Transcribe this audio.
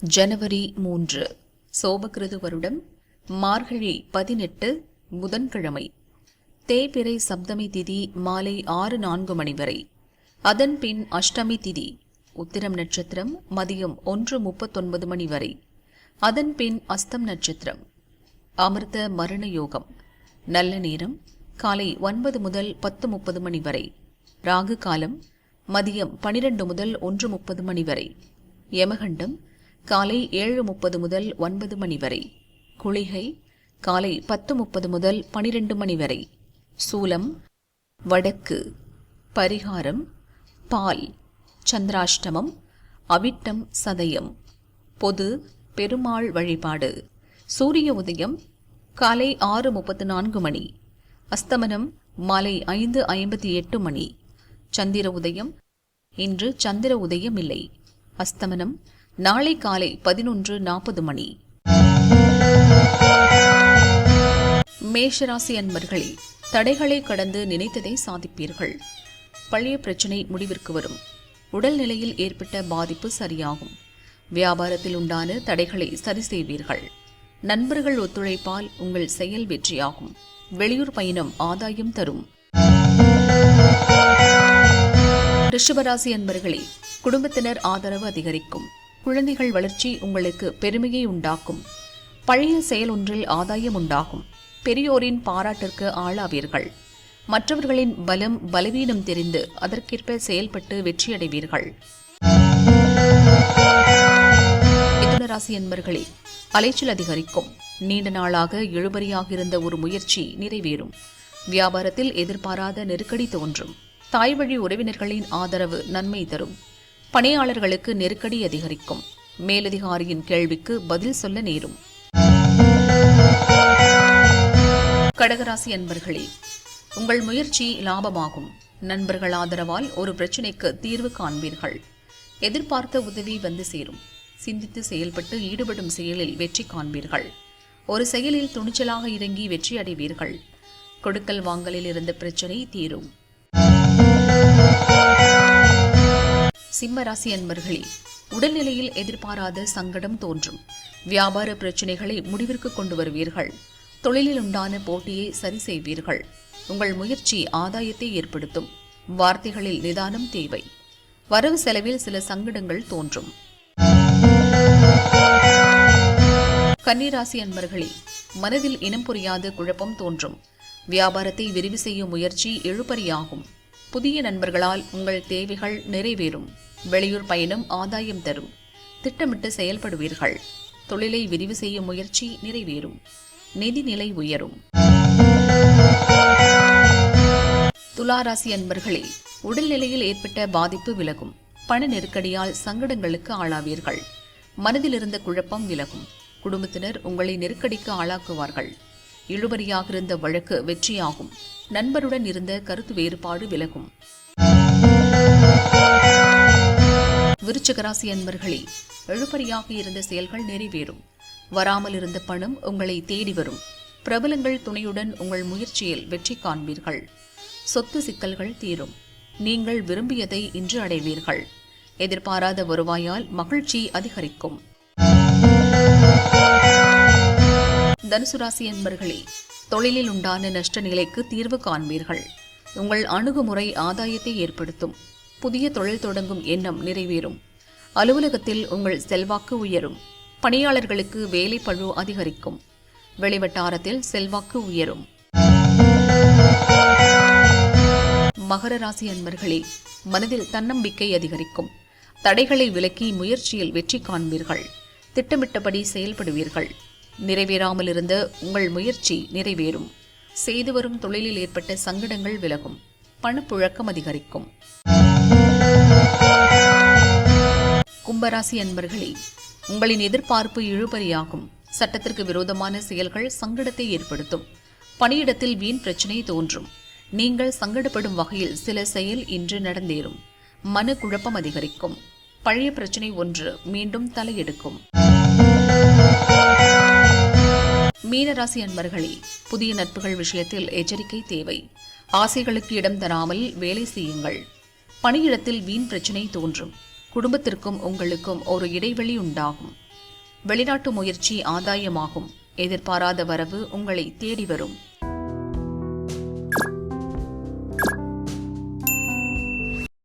ஜனவரி 3 சோபகிருது வருடம் மார்கழி 18 புதன்கிழமை. தேய்பிறை சப்தமி திதி மாலை 6:04 மணி வரை. அதன் பின் அஷ்டமி திதி உத்திரம் நட்சத்திரம் மதியம் 1:39 மணி வரை. அதன் பின் அஸ்தம் நட்சத்திரம். அமிர்த மரண யோகம். நல்ல நேரம் காலை 9 முதல் 10:30 மணி வரை. ராகு காலம் மதியம் 12 முதல் 1:30 மணி வரை. யமகண்டம் காலை 7:30 முதல் 9 மணி வரை. குளிகை காலை 10:30 முதல் 12 மணி வரை. சூலம் வடக்கு. பரிகாரம் பால். சந்திராஷ்டமம் அவிட்டம் சதயம். பொது பெருமாள் வழிபாடு. சூரிய உதயம் காலை 6:34 மணி. அஸ்தமனம் மாலை 5:58 மணி. சந்திர உதயம் இன்று சந்திர உதயம் இல்லை. அஸ்தமனம் நாளை காலை 11:40 மணி. மேஷராசி அன்பர்களே, தடைகளை கடந்து நினைத்ததை சாதிப்பீர்கள். பழைய பிரச்சினை முடிவிற்கு வரும். உடல்நிலையில் ஏற்பட்ட பாதிப்பு சரியாகும். வியாபாரத்தில் உண்டான தடைகளை சரி செய்வீர்கள். நண்பர்கள் ஒத்துழைப்பால் உங்கள் செயல் வெற்றியாகும். வெளியூர் பயணம் ஆதாயம் தரும். ரிஷபராசி அன்பர்களே, குடும்பத்தினர் ஆதரவு அதிகரிக்கும். குழந்தைகள் வளர்ச்சி உங்களுக்கு பெருமையை உண்டாக்கும். பழைய செயல் ஒன்றில் ஆதாயம் உண்டாகும். பெரியோரின் பாராட்டிற்கு ஆளாவீர்கள். மற்றவர்களின் பலம் பலவீனம் தெரிந்து அதற்கேற்ப செயல்பட்டு வெற்றியடைவீர்கள். மிதுனராசி அன்பர்களே, அலைச்சல் அதிகரிக்கும். நீண்ட நாளாக இழுபறியாக இருந்த ஒரு முயற்சி நிறைவேறும். வியாபாரத்தில் எதிர்பாராத நெருக்கடி தோன்றும். தாய் வழி உறவினர்களின் ஆதரவு நன்மை தரும். பணியாளர்களுக்கு நெருக்கடி அதிகரிக்கும். மேலதிகாரியின் கேள்விக்கு பதில் சொல்ல நேரும். கடகராசி அன்பர்களே, உங்கள் முயற்சி லாபமாகும். நண்பர்கள் ஆதரவால் ஒரு பிரச்சினைக்கு தீர்வு காண்பீர்கள். எதிர்பார்த்த உதவி வந்து சேரும். சிந்தித்து செயல்பட்டு ஈடுபடும் செயலில் வெற்றி காண்பீர்கள். ஒரு செயலில் துணிச்சலாக இறங்கி வெற்றி அடைவீர்கள். கொடுக்கல் வாங்கலில் இருந்த பிரச்சினை தீரும். சிம்மராசி அன்பர்களே, உடல்நிலையில் எதிர்பாராத சங்கடம் தோன்றும். வியாபார பிரச்சினைகளை முடிவிற்கு கொண்டு வருவீர்கள். தொழிலில் உண்டான போட்டியை சரி செய்வீர்கள். உங்கள் முயற்சி ஆதாயத்தை ஏற்படுத்தும். வார்த்தைகளில் நிதானம் தேவை. வரவு செலவில் சில சங்கடங்கள் தோன்றும். கன்னிராசி அன்பர்களே, மனதில் இனம் புரியாத குழப்பம் தோன்றும். வியாபாரத்தை விரிவு செய்யும் முயற்சி இழுபறியாகும். புதிய நண்பர்களால் உங்கள் தேவைகள் நிறைவேறும். வெளியூர் பயணம் ஆதாயம் தரும். திட்டமிட்டு செயல்படுவீர்கள். தொழிலை விரிவு செய்யும் முயற்சி நிறைவேறும். நிதிநிலை உயரும். துலாராசி அன்பர்களே, உடல்நிலையில் ஏற்பட்ட பாதிப்பு விலகும். பண நெருக்கடியால் சங்கடங்களுக்கு ஆளாவீர்கள். மனதில் இருந்த குழப்பம் விலகும். குடும்பத்தினர் உங்களை நெருக்கடிக்கு ஆளாக்குவார்கள். இழுபறியாக இருந்த வழக்கு வெற்றியாகும். நண்பருடன் இருந்த கருத்து வேறுபாடு விலகும். விருச்சிகராசி அன்பர்களே, இழுபறியாக இருந்த செயல்கள் நிறைவேறும். வராமல் இருந்த பணம் உங்களை தேடி வரும். பிரபலங்கள் துணையுடன் உங்கள் முயற்சியில் வெற்றி காண்பீர்கள். சொத்து சிக்கல்கள் தீரும். நீங்கள் விரும்பியதை இன்று அடைவீர்கள். எதிர்பாராத வருவாயால் மகிழ்ச்சி அதிகரிக்கும். தனுசு ராசி அன்பர்களே, தொழிலில் உண்டான நஷ்ட நிலைக்கு தீர்வு காண்பீர்கள். உங்கள் அணுகுமுறை ஆதாயத்தை ஏற்படுத்தும். புதிய தொழில் தொடங்கும் எண்ணம் நிறைவேறும். அலுவலகத்தில் உங்கள் செல்வாக்கு உயரும். பணியாளர்களுக்கு வேலை பளு அதிகரிக்கும். வெளிவட்டாரத்தில் செல்வாக்கு உயரும். மகர ராசி அன்பர்களே, மனதில் தன்னம்பிக்கை அதிகரிக்கும். தடைகளை விலக்கி முயற்சியில் வெற்றி காண்பீர்கள். திட்டமிட்டபடி செயல்படுவீர்கள். நிறைவேறாமல் இருந்த உங்கள் முயற்சி நிறைவேறும். செய்து வரும் தொழிலில் ஏற்பட்ட சங்கடங்கள் விலகும். பணப்புழக்கம் அதிகரிக்கும். கும்பராசி அன்பர்களே, உங்களின் எதிர்பார்ப்பு இழுபறியாகும். சட்டத்திற்கு விரோதமான செயல்கள் சங்கடத்தை ஏற்படுத்தும். பணியிடத்தில் வீண் பிரச்சினை தோன்றும். நீங்கள் சங்கடப்படும் வகையில் சில செயல் இன்று நடந்தேறும். மன குழப்பம் அதிகரிக்கும். பழைய பிரச்சினை ஒன்று மீண்டும் தலையெடுக்கும். மீனராசி அன்பர்களே, புதிய நட்புகள் விஷயத்தில் எச்சரிக்கை தேவை. ஆசைகளுக்கு இடம் தராமல் வேலை செய்யுங்கள். பணியிடத்தில் வீண் பிரச்சினை தோன்றும். குடும்பத்திற்கும் உங்களுக்கும் ஒரு இடைவெளி உண்டாகும். வெளிநாட்டு முயற்சி ஆதாயமாகும். எதிர்பாராத வரவு உங்களை தேடி வரும்.